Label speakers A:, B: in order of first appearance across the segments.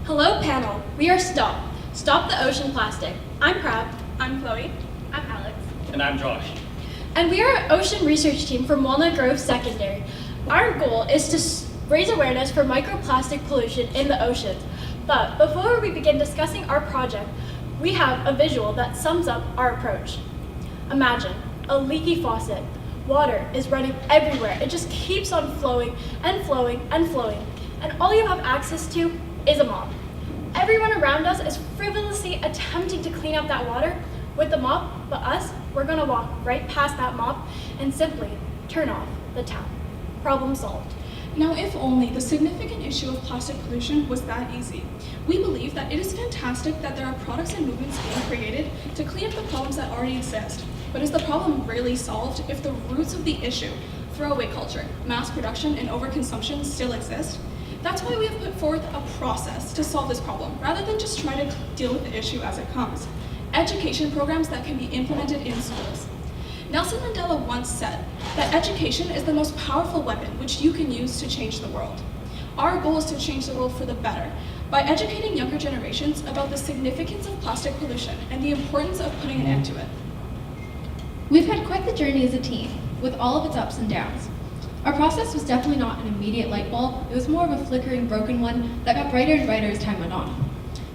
A: Hello panel, we are STOP. Stop the Ocean Plastic. I'm Prab.
B: I'm Chloe.
C: I'm Alex.
D: And I'm Josh.
A: And we are an ocean research team from Walnut Grove Secondary. Our goal is to raise awareness for microplastic pollution in the oceans. But before we begin discussing our project, we have a visual that sums up our approach. Imagine a leaky faucet. Water is running everywhere. It just keeps on flowing and flowing and flowing. And all you have access to is a mop. Everyone around us is frivolously attempting to clean up that water with the mop, but us, we're gonna walk right past that mop and simply turn off the tap. Problem solved.
B: Now, if only the significant issue of plastic pollution was that easy. We believe that it is fantastic that there are products and movements being created to clean up the problems that already exist. But is the problem really solved if the roots of the issue, throwaway culture, mass production, and overconsumption still exist? That's why we have put forth a process to solve this problem, rather than just try to deal with the issue as it comes. Education programs that can be implemented in schools. Nelson Mandela once said that education is the most powerful weapon which you can use to change the world. Our goal is to change the world for the better by educating younger generations about the significance of plastic pollution and the importance of putting an end to it.
C: We've had quite the journey as a team, with all of its ups and downs. Our process was definitely not an immediate light bulb, it was more of a flickering, broken one that got brighter and brighter as time went on.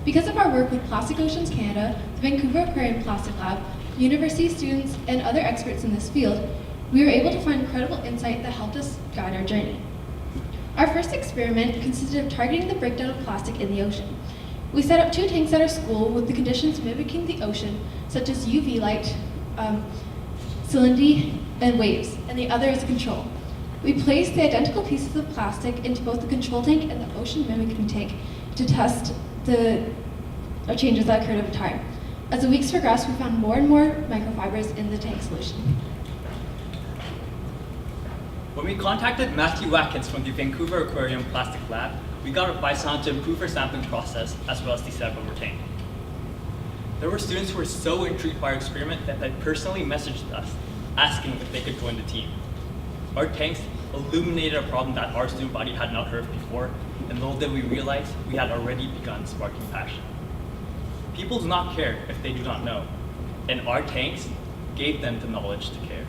C: Because of our work with Plastic Oceans Canada, the Vancouver Aquarium Plastic Lab, university students, and other experts in this field, we were able to find incredible insight that helped us guide our journey. Our first experiment consisted of targeting the breakdown of plastic in the ocean. We set up 2 tanks at our school with the conditions mimicking the ocean, such as UV light, salinity, and waves, and the other as a control. We placed the identical pieces of plastic into both the control tank and the ocean mimicking tank to test the changes that occurred over time. As the weeks progressed, we found more and more microfibers in the tank solution.
D: When we contacted Matthew Watkins from the Vancouver Aquarium Plastic Lab, we got advice on how to improve our sampling process as well as the setup of our tank. There were students who were so intrigued by our experiment that they personally messaged us asking if they could join the team. Our tanks illuminated a problem that our student body had not heard of before, and little did we realize we had already begun sparking passion. People do not care if they do not know, and our tanks gave them the knowledge to care.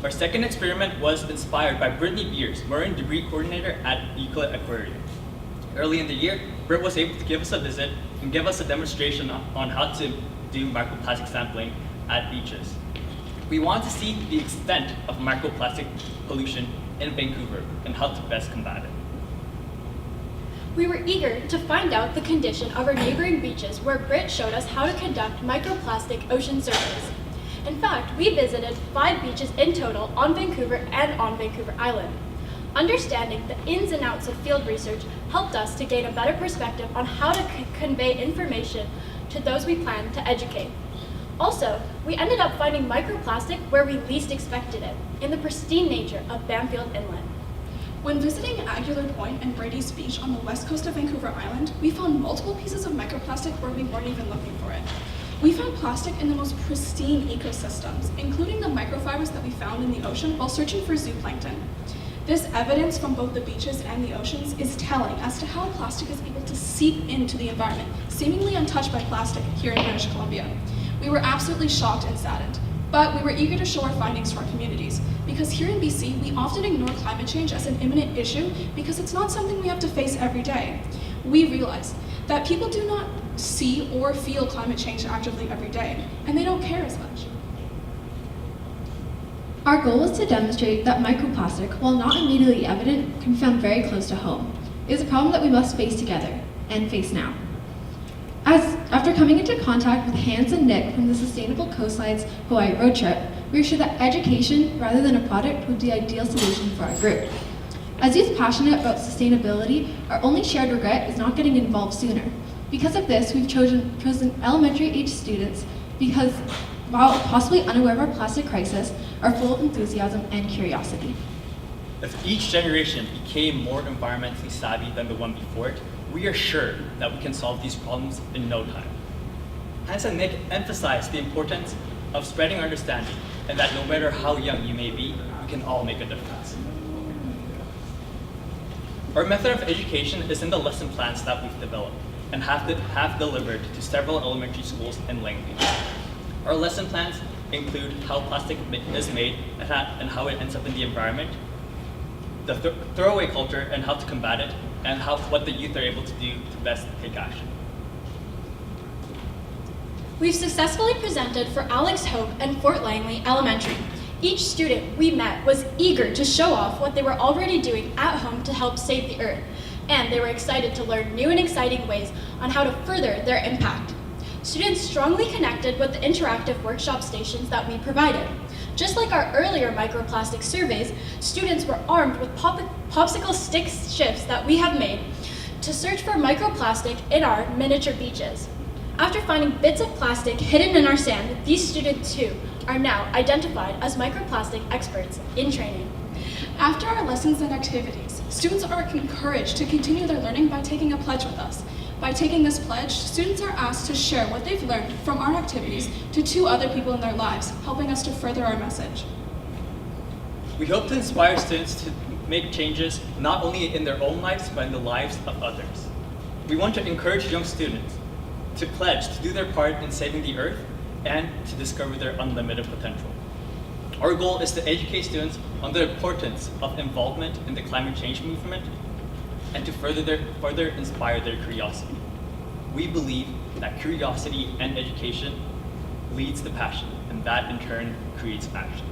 D: Our second experiment was inspired by Brittany Beers, Marine Debris Coordinator at AQUARIUM. Early in the year, Britt was able to give us a visit and give us a demonstration on how to do microplastic sampling at beaches. We wanted to see the extent of microplastic pollution in Vancouver and how to best combat it.
A: We were eager to find out the condition of our neighboring beaches where Britt showed us how to conduct microplastic ocean surveys. In fact, we visited 5 beaches in total on Vancouver and on Vancouver Island. Understanding the ins and outs of field research helped us to gain a better perspective on how to convey information to those we plan to educate. Also, we ended up finding microplastic where we least expected it, in the pristine nature of Bamfield Inlet.
B: When visiting Angular Point and Brady's Beach on the west coast of Vancouver Island, we found multiple pieces of microplastic where we weren't even looking for it. We found plastic in the most pristine ecosystems, including the microfibers that we found in the ocean while searching for zooplankton. This evidence from both the beaches and the oceans is telling as to how plastic is able to seep into the environment, seemingly untouched by plastic here in British Columbia. We were absolutely shocked and saddened, but we were eager to show our findings to our communities, because here in BC, we often ignore climate change as an imminent issue because it's not something we have to face every day. We realize that people do not see or feel climate change actively every day, and they don't care as much.
C: Our goal was to demonstrate that microplastic, while not immediately evident, can be found very close to home. It is a problem that we must face together, and face now. After coming into contact with Hans and Nick from the Sustainable Coastlines Hawaii road trip, we were sure that education, rather than a product, would be the ideal solution for our group. As youth passionate about sustainability, our only shared regret is not getting involved sooner. Because of this, we've chosen elementary-age students because, while possibly unaware of our plastic crisis, are full of enthusiasm and curiosity.
D: If each generation became more environmentally savvy than the one before it, we are sure that we can solve these problems in no time. Hans and Nick emphasized the importance of spreading understanding and that no matter how young you may be, we can all make a difference. Our method of education is in the lesson plans that we've developed and have delivered to several elementary schools in Langley. Our lesson plans include how plastic is made and how it ends up in the environment, the throwaway culture and how to combat it, and what the youth are able to do to best take action.
A: We've successfully presented for Alex Hope and Fort Langley Elementary. Each student we met was eager to show off what they were already doing at home to help save the earth, and they were excited to learn new and exciting ways on how to further their impact. Students strongly connected with the interactive workshop stations that we provided. Just like our earlier microplastic surveys, students were armed with popsicle stick shifts that we have made to search for microplastic in our miniature beaches. After finding bits of plastic hidden in our sand, these students too are now identified as microplastic experts in training.
B: After our lessons and activities, students are encouraged to continue their learning by taking a pledge with us. By taking this pledge, students are asked to share what they've learned from our activities to 2 other people in their lives, helping us to further our message.
D: We hope to inspire students to make changes not only in their own lives, but in the lives of others. We want to encourage young students to pledge to do their part in saving the earth and to discover their unlimited potential. Our goal is to educate students on the importance of involvement in the climate change movement and to further inspire their curiosity. We believe that curiosity and education leads to passion, and that in turn creates action.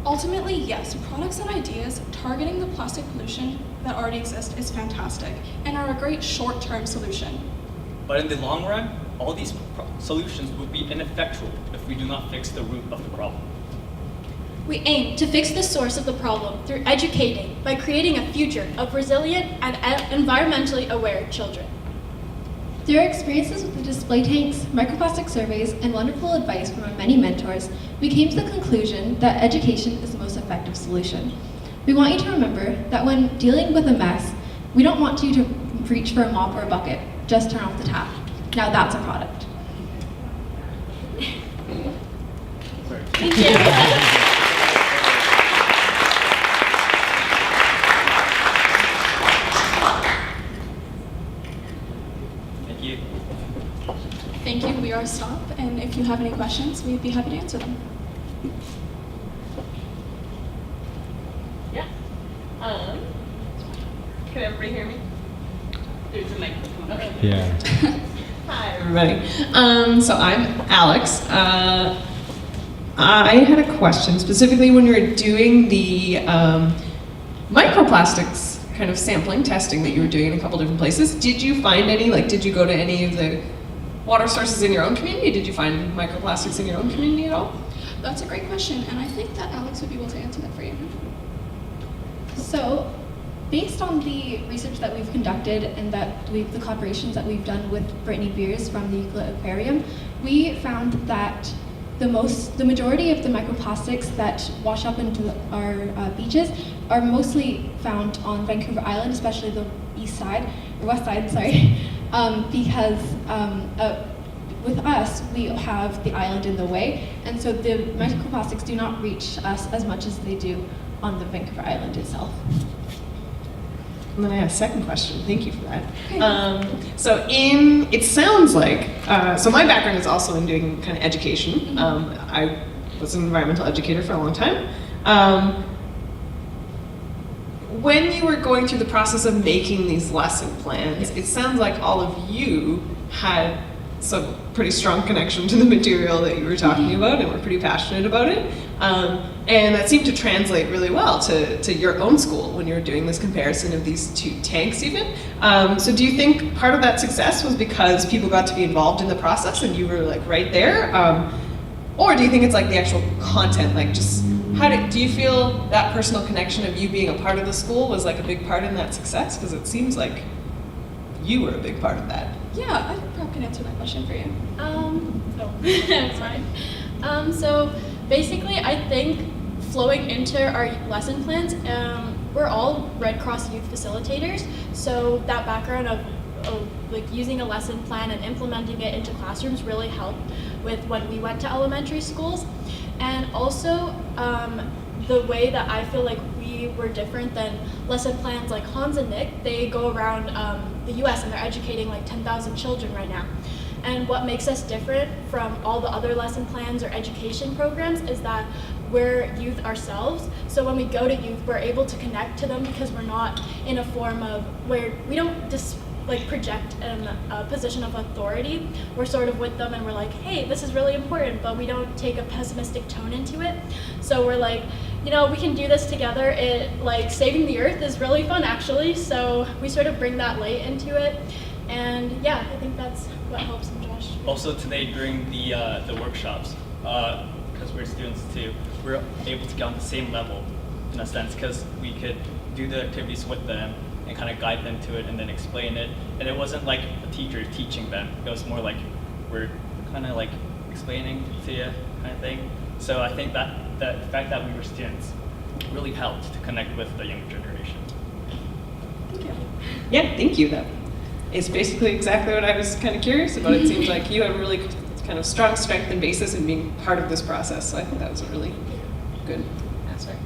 B: Ultimately, yes, products and ideas targeting the plastic pollution that already exists is fantastic and are a great short-term solution.
D: But in the long run, all these solutions would be ineffectual if we do not fix the root of the problem.
A: We aim to fix the source of the problem through educating by creating a future of resilient and environmentally aware children.
C: Through our experiences with the display tanks, microplastic surveys, and wonderful advice from our many mentors, we came to the conclusion that education is the most effective solution. We want you to remember that when dealing with a mess, we don't want you to reach for a mop or a bucket, just turn off the tap. Now that's a product.
A: Thank you.
B: Thank you, we are Stop, and if you have any questions, we'd be happy to answer them.
E: Yeah. Can everybody hear me? There's a microphone. Okay.
F: Yeah.
E: Hi, everybody. So I'm Alex. I had a question specifically when you were doing the microplastics kind of sampling testing that you were doing in a couple different places. Did you find any, did you go to any of the water sources in your own community? Did you find microplastics in your own community at all?
B: That's a great question, and I think that Alex would be able to answer that for you.
C: So, based on the research that we've conducted and the collaborations that we've done with Brittany Beers from the AQUARIUM, we found that the majority of the microplastics that wash up into our beaches are mostly found on Vancouver Island, especially the west side, sorry, because with us, we have the island in the way, and so the microplastics do not reach us as much as they do on the Vancouver Island itself.
E: And then I have a second question. Thank you for that. It sounds like, so my background is also in doing kind of education. I was an environmental educator for a long time. When you were going through the process of making these lesson plans, it sounds like all of you had some pretty strong connection to the material that you were talking about and were pretty passionate about it. And that seemed to translate really well to your own school when you were doing this comparison of these 2 tanks even. So do you think part of that success was because people got to be involved in the process and you were right there? Or do you think it's the actual content, do you feel that personal connection of you being a part of the school was a big part in that success? Because it seems like you were a big part of that.
B: Yeah, I probably can answer that question for you.
A: Sorry. So basically, I think flowing into our lesson plans, we're all Red Cross youth facilitators, so that background of using a lesson plan and implementing it into classrooms really helped with when we went to elementary schools. And also, the way that I feel like we were different than lesson plans like Hans and Nick, they go around the US and they're educating like 10,000 children right now. And what makes us different from all the other lesson plans or education programs is that we're youth ourselves. So when we go to youth, we're able to connect to them because we're not in a form of where we don't just like project in a position of authority. We're sort of with them and we're like, hey, this is really important, but we don't take a pessimistic tone into it. So we're like, you know, we can do this together. Like saving the earth is really fun actually. So we sort of bring that light into it. And yeah, I think that's what helps them, Josh.
D: Also today during the workshops, because we're students too, we're able to get on the same level in a sense because we could do the activities with them and kind of guide them to it and then explain it. And it wasn't like a teacher teaching them. It was more like we're kind of like explaining to you kind of thing. So I think that the fact that we were students really helped to connect with the younger generation.
B: Thank you.
E: Yeah, thank you. That is basically exactly what I was kind of curious about. It seems like you have a really kind of strong strength and basis in being part of this process. So I think that was a really good aspect.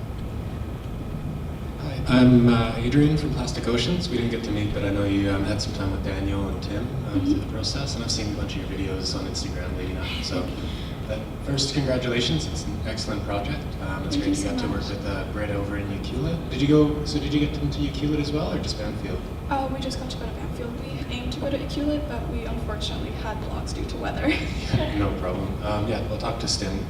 F: Hi, I'm Adrian from Plastic Oceans. We didn't get to meet, but I know you had some time with Daniel and Tim through the process, and I've seen a bunch of your videos on Instagram leading up. So, first, congratulations! It's an excellent project. It's great you got to work with Brett over in Ucluelet. Did you go? So, did you get into Ucluelet as well, or just Banfield?
B: We just got to go to Banfield. We aimed to go to Aculet, but we unfortunately had blocks due to weather.
F: No problem. Yeah, we'll talk to Tim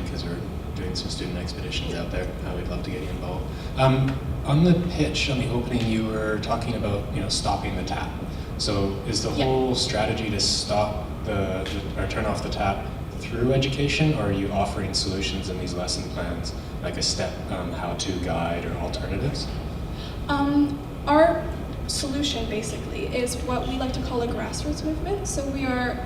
F: because we're doing some student expeditions out there. We'd love to get you involved. On the pitch, on the opening, you were talking about stopping the tap. So is the whole strategy to stop or turn off the tap through education, or are you offering solutions in these lesson plans, like a step how-to guide or alternatives?
B: Our solution basically is what we like to call a grassroots movement. So we are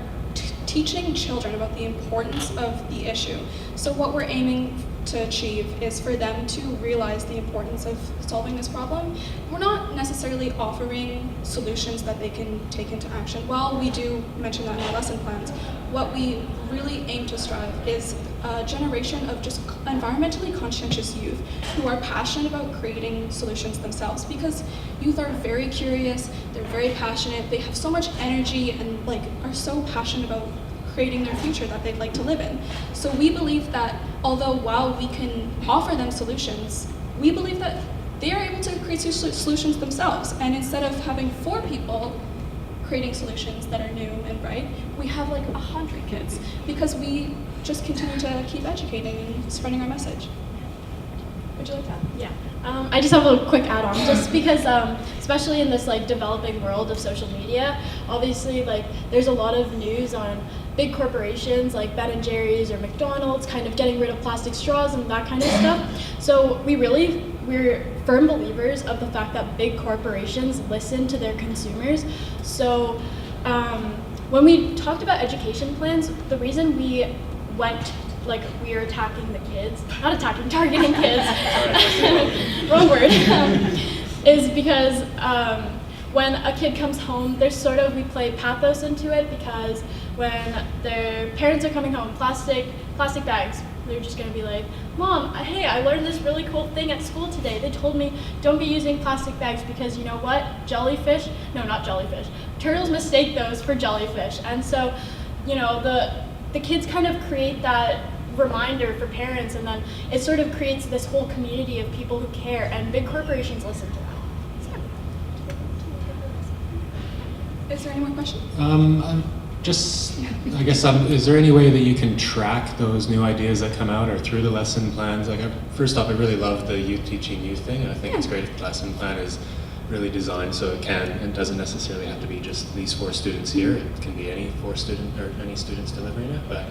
B: teaching children about the importance of the issue. So what we're aiming to achieve is for them to realize the importance of solving this problem. We're not necessarily offering solutions that they can take into action. While we do mention that in our lesson plans, what we really aim to strive is a generation of just environmentally conscientious youth who are passionate about creating solutions themselves, because youth are very curious, they're very passionate, they have so much energy and are so passionate about creating their future that they'd like to live in. So we believe that although while we can offer them solutions, we believe that they are able to create solutions themselves. And instead of having 4 people creating solutions that are new and bright, we have 100 kids, because we just continue to keep educating and spreading our message. Would you like that?
A: Yeah. I just have a quick add-on, just because, especially in this developing world of social media, obviously there's a lot of news on big corporations like Ben and Jerry's or McDonald's kind of getting rid of plastic straws and that kind of stuff. So we're firm believers of the fact that big corporations listen to their consumers. So when we talked about education plans, the reason we went we are attacking the kids, not attacking, targeting kids, wrong word, is because when a kid comes home, there's we play pathos into it, because when their parents are coming home, plastic bags, they're just gonna be like, Mom, hey, I learned this really cool thing at school today. They told me don't be using plastic bags because you know what? Turtles mistake those for jellyfish. And so, the kids kind of create that reminder for parents, and then it sort of creates this whole community of people who care, and big corporations listen to that.
B: Is there any more questions?
F: I guess, is there any way that you can track those new ideas that come out, or through the lesson plans? First off, I really love the youth teaching youth thing. I think it's great if the lesson plan is really designed so it doesn't necessarily have to be just these 4 students here. It can be any 4 students or any students delivering it. But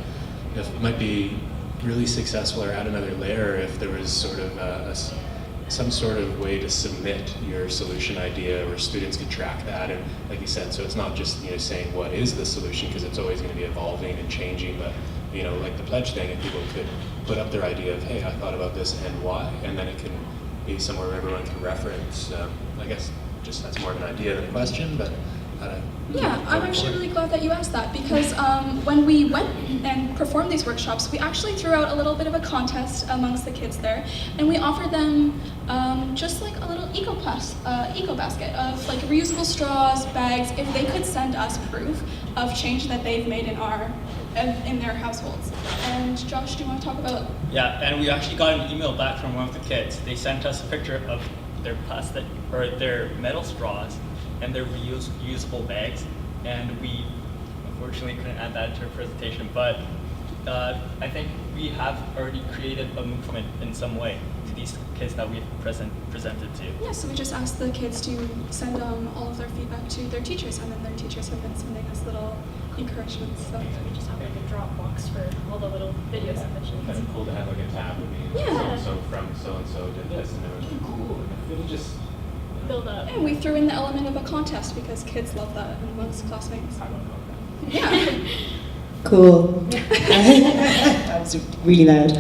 F: it might be really successful or add another layer if there was sort of some sort of way to submit your solution idea where students could track that. And like you said, so it's not just saying what is the solution, because it's always going to be evolving and changing, but like the pledge thing, if people could put up their idea of, hey, I thought about this and why, and then it can be somewhere where everyone can reference. I guess just that's more of an idea than a question, but how to
B: Yeah,
F: keep
B: I'm
F: going
B: actually
F: forward?
B: really glad that you asked that because when we went and performed these workshops, we actually threw out a little bit of a contest amongst the kids there, and we offered them just like a little eco basket of like reusable straws, bags, if they could send us proof of change that they've made in their households. And Josh, do you want to talk about?
D: Yeah, and we actually got an email back from one of the kids. They sent us a picture of their plastic or their metal straws and their reusable bags, and we unfortunately couldn't add that to our presentation, but I think we have already created a movement in some way to these kids that we've presented to.
B: Yeah, so we just asked the kids to send all of their feedback to their teachers, and then their teachers have been sending us little encouragements. So
A: We just have like a Dropbox for all the little video
F: Kind
A: submissions.
F: of cool to have like a tab would be
B: Yeah.
F: so from so and so did this, and it was like, cool. And it just
A: Build up.
B: and we threw in the element of a contest because kids love that amongst classmates.
F: I don't know.
B: Yeah.
G: Cool. That was really loud.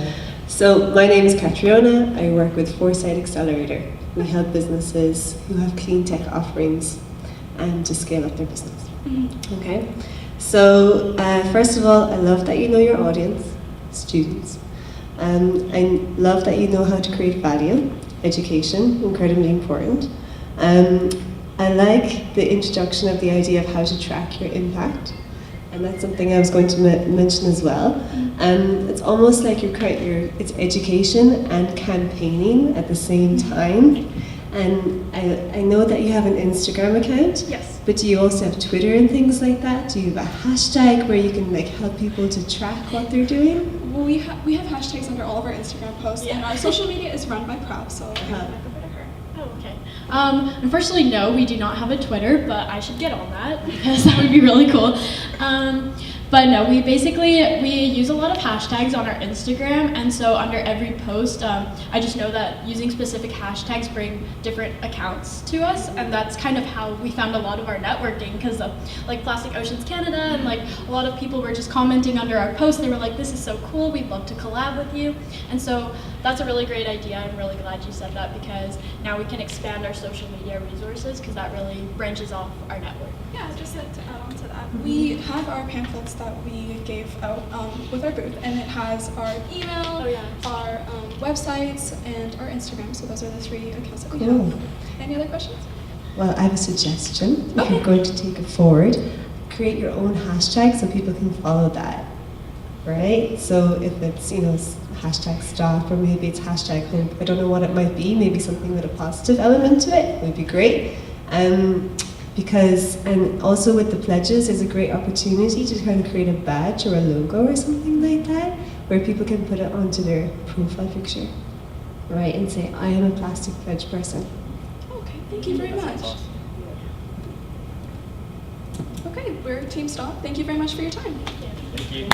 G: So my name is Catriona. I work with Foresight Accelerator. We help businesses who have clean tech offerings and to scale up their business. Okay. So first of all, I love that you know your audience, students. I love that you know how to create value. Education, incredibly important. I like the introduction of the idea of how to track your impact. And that's something I was going to mention as well. It's almost like it's education and campaigning at the same time. And I know that you have an Instagram account.
B: Yes.
G: But do you also have Twitter and things like that? Do you have a hashtag where you can like help people to track what they're doing?
B: Well, we have hashtags under all of our Instagram posts, and
A: Yeah.
B: our social media is run by Prab, so
G: Uh-huh.
B: back over to her.
A: Oh, okay. Unfortunately, no, we do not have a Twitter, but I should get on that because that would be really cool. But no, we use a lot of hashtags on our Instagram, and so under every post, I just know that using specific hashtags bring different accounts to us, and that's kind of how we found a lot of our networking, because like Plastic Oceans Canada, and like a lot of people were just commenting under our posts. They were like, "This is so cool. We'd love to collab with you," and so that's a really great idea. I'm really glad you said that because now we can expand our social media resources because that really branches off our network.
B: Yeah, just like to add on to that, we have our pamphlets that we gave out with our booth, and it has our email,
A: Oh, yeah.
B: our websites, and our Instagram. So those are the 3 accounts that we
G: Cool.
B: have. Any other questions?
G: Well, I have a suggestion. If
B: Okay.
G: you're going to take it forward, create your own hashtag so people can follow that, right? So if it's, hashtag stop, or maybe it's hashtag hope, I don't know what it might be, maybe something with a positive element to it would be great. And also with the pledges, there's a great opportunity to kind of create a badge or a logo or something like that, where people can put it onto their profile picture, right? And say, I am a plastic pledge person.
B: Okay, thank you very
D: That
B: much.
D: sounds awesome.
B: Okay, we're Team Stop. Thank you very much for your time.
D: Thank you.